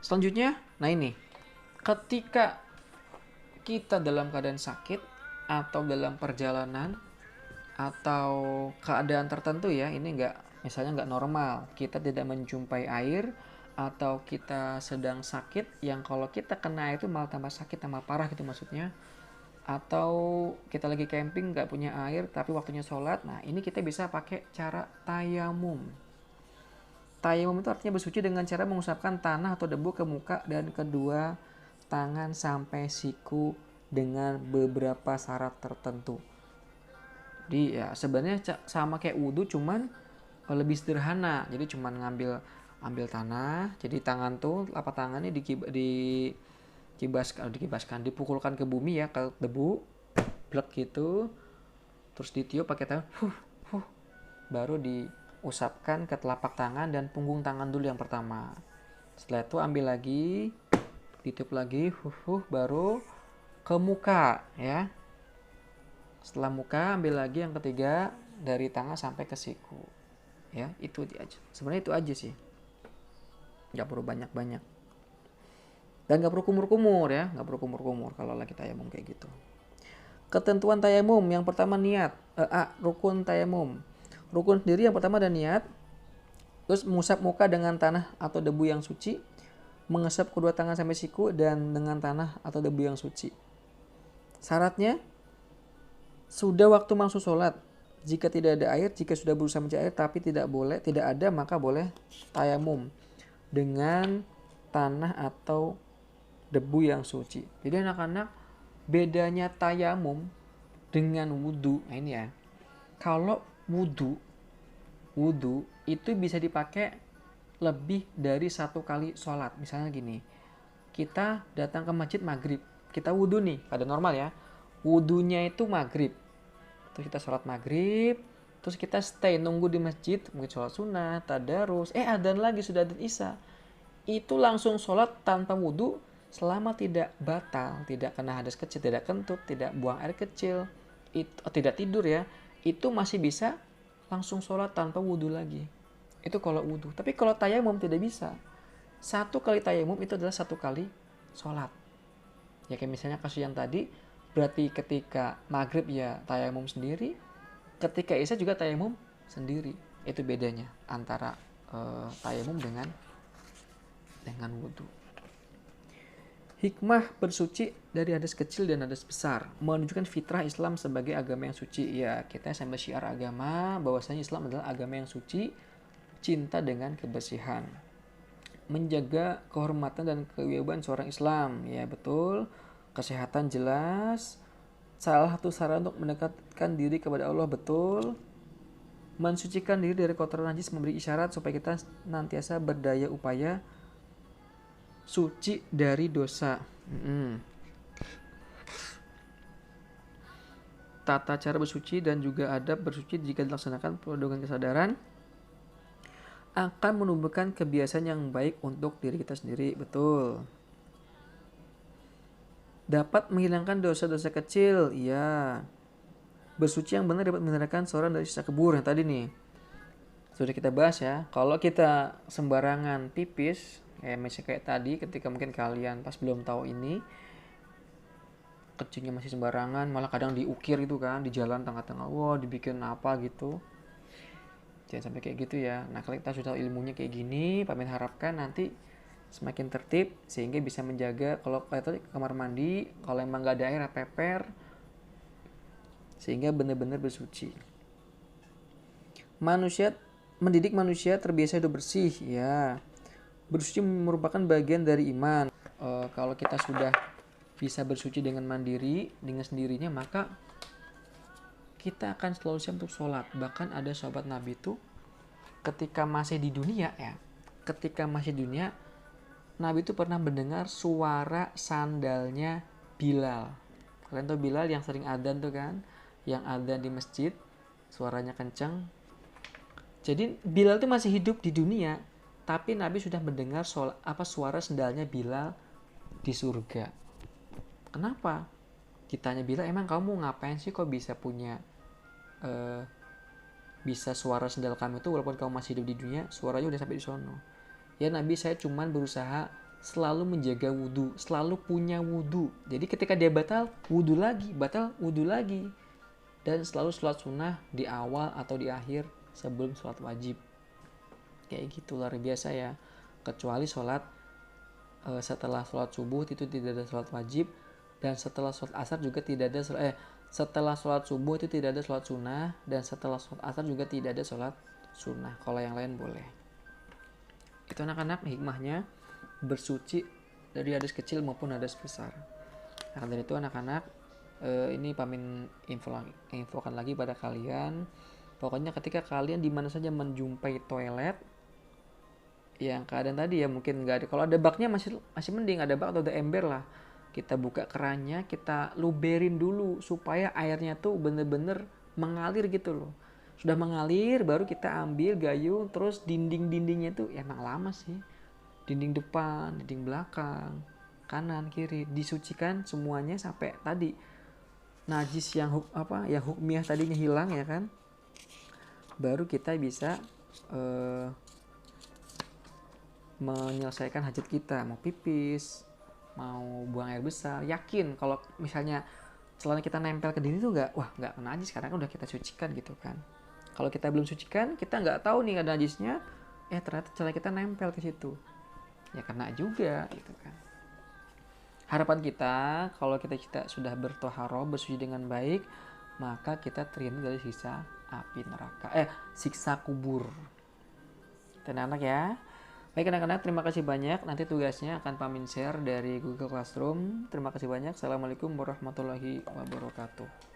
Selanjutnya, nah ini, ketika kita dalam keadaan sakit atau dalam perjalanan atau keadaan tertentu ya, ini misalnya nggak normal, kita tidak menjumpai air atau kita sedang sakit yang kalau kita kena itu malah tambah sakit tambah parah gitu maksudnya, atau kita lagi camping nggak punya air tapi waktunya sholat, nah ini kita bisa pakai cara tayamum. Tayamum itu artinya bersuci dengan cara mengusapkan tanah atau debu ke muka dan kedua tangan sampai siku dengan beberapa syarat tertentu. Jadi ya sebenarnya sama kayak wudhu, cuman lebih sederhana. Jadi cuman ambil tanah, jadi tangan tuh telapak tangannya dipukulkan ke bumi ya, ke debu, blek gitu, terus ditiup pakai tangan, baru diusapkan ke telapak tangan dan punggung tangan dulu yang pertama. Setelah itu ambil lagi, ditiup lagi, baru ke muka ya. Setelah muka ambil lagi yang ketiga dari tangan sampai ke siku. Ya, itu aja. Sebenarnya itu aja sih. Nggak perlu banyak-banyak. Dan nggak perlu kumur-kumur ya, nggak perlu kumur-kumur kalau lagi tayamum kayak gitu. Ketentuan tayamum yang pertama niat. Rukun tayamum. Rukun sendiri yang pertama ada niat. Terus mengusap muka dengan tanah atau debu yang suci, mengesap kedua tangan sampai siku dan dengan tanah atau debu yang suci. Syaratnya sudah waktu masuk sholat. Jika tidak ada air, jika sudah berusaha mencari air tapi tidak ada, maka boleh tayamum dengan tanah atau debu yang suci. Jadi anak-anak, bedanya tayamum dengan wudhu, nah ini ya. Kalau wudhu itu bisa dipakai lebih dari satu kali sholat. Misalnya gini, kita datang ke masjid maghrib, kita wudhu nih, pada normal ya. Wudhunya itu maghrib, terus kita sholat maghrib, terus kita stay nunggu di masjid, mungkin sholat sunnah, tadarus, adzan lagi, sudah adzan isya. Itu langsung sholat tanpa wudhu selama tidak batal, tidak kena hadas kecil, tidak kentut, tidak buang air kecil, tidak tidur ya, itu masih bisa langsung sholat tanpa wudhu lagi. Itu kalau wudhu. Tapi kalau tayamum tidak bisa. Satu kali tayamum itu adalah satu kali sholat. Ya kayak misalnya kasus yang tadi, berarti ketika maghrib ya tayamum sendiri, ketika isya juga tayamum sendiri. Itu bedanya antara tayamum dengan wudhu. Hikmah bersuci dari hadas kecil dan hadas besar menunjukkan fitrah Islam sebagai agama yang suci. Ya, kita sambil syiar agama bahwasanya Islam adalah agama yang suci, cinta dengan kebersihan, menjaga kehormatan dan kewibawaan seorang Islam. Ya betul. Kesehatan jelas. Salah satu cara untuk mendekatkan diri kepada Allah, betul. Mensucikan diri dari kotoran najis, memberi isyarat supaya kita nantiasa berdaya upaya suci dari dosa. Tata cara bersuci dan juga adab bersuci jika dilaksanakan penuh dengan kesadaran akan menumbuhkan kebiasaan yang baik untuk diri kita sendiri, betul. Dapat menghilangkan dosa-dosa kecil, ya. Bersuci yang benar dapat menghindarkan seorang dari siksa kubur, yang tadi nih sudah kita bahas ya. Kalau kita sembarangan pipis, misalnya kayak tadi ketika mungkin kalian pas belum tahu ini, kencingnya masih sembarangan, malah kadang diukir gitu kan di jalan tengah-tengah, dibikin apa gitu. Jangan sampai kayak gitu ya. Nah, kalau kita sudah tahu ilmunya kayak gini, Pamin harapkan nanti semakin tertib sehingga bisa menjaga kalau ke kamar mandi, kalau emang nggak ada air peper, sehingga benar-benar bersuci. Mendidik manusia terbiasa hidup bersih, ya. Bersuci merupakan bagian dari iman. Kalau kita sudah bisa bersuci dengan mandiri, dengan sendirinya, maka kita akan selalu siap untuk sholat. Bahkan ada sahabat Nabi itu ketika masih di dunia, Nabi itu pernah mendengar suara sandalnya Bilal. Kalian tahu Bilal yang sering adzan tuh kan, yang adzan di masjid, suaranya kencang. Jadi Bilal itu masih hidup di dunia, tapi Nabi sudah mendengar suara sandalnya Bilal di surga. Kenapa? Kitanya Bilal, emang kamu ngapain sih kok bisa punya bisa suara sandal kamu itu walaupun kamu masih hidup di dunia, suaranya udah sampai di sono. Ya Nabi, saya cuman berusaha selalu menjaga wudhu, selalu punya wudhu. Jadi ketika dia batal wudhu lagi. Dan selalu sholat sunnah di awal atau di akhir sebelum sholat wajib. Kayak gitu, luar biasa ya. Kecuali sholat setelah sholat subuh itu tidak ada sholat wajib, dan setelah sholat asar juga tidak ada setelah sholat subuh itu tidak ada sholat sunnah, dan setelah sholat asar juga tidak ada sholat sunnah. Kalau yang lain boleh. Itu anak-anak hikmahnya bersuci dari hadas kecil maupun hadas besar. Nah, dari itu anak-anak, ini pamin infokan lagi pada kalian. Pokoknya ketika kalian di mana saja menjumpai toilet yang keadaan tadi ya mungkin nggak ada, kalau ada baknya masih mending, ada bak atau ada ember lah, kita buka kerannya, kita luberin dulu supaya airnya tuh bener-bener mengalir gitu loh. Sudah mengalir baru kita ambil gayung, terus dinding-dindingnya tuh emang lama sih, dinding depan, dinding belakang, kanan kiri disucikan semuanya sampai tadi najis yang hukmiyah tadinya hilang ya kan. Baru kita bisa menyelesaikan hajat kita, mau pipis, mau buang air besar. Yakin kalau misalnya celana kita nempel ke dinding tuh nggak kena najis karena kan udah kita sucikan gitu kan. Kalau kita belum sucikan, kita nggak tahu nih ada najisnya, ternyata celana kita nempel ke situ, ya kena juga gitu kan. Harapan kita kalau kita sudah bertoharoh, bersuci dengan baik, maka kita terhindar dari siksa api neraka, siksa kubur. Tenang ya. Baik anak-anak, terima kasih banyak. Nanti tugasnya akan pamin share dari Google Classroom. Terima kasih banyak. Assalamualaikum warahmatullahi wabarakatuh.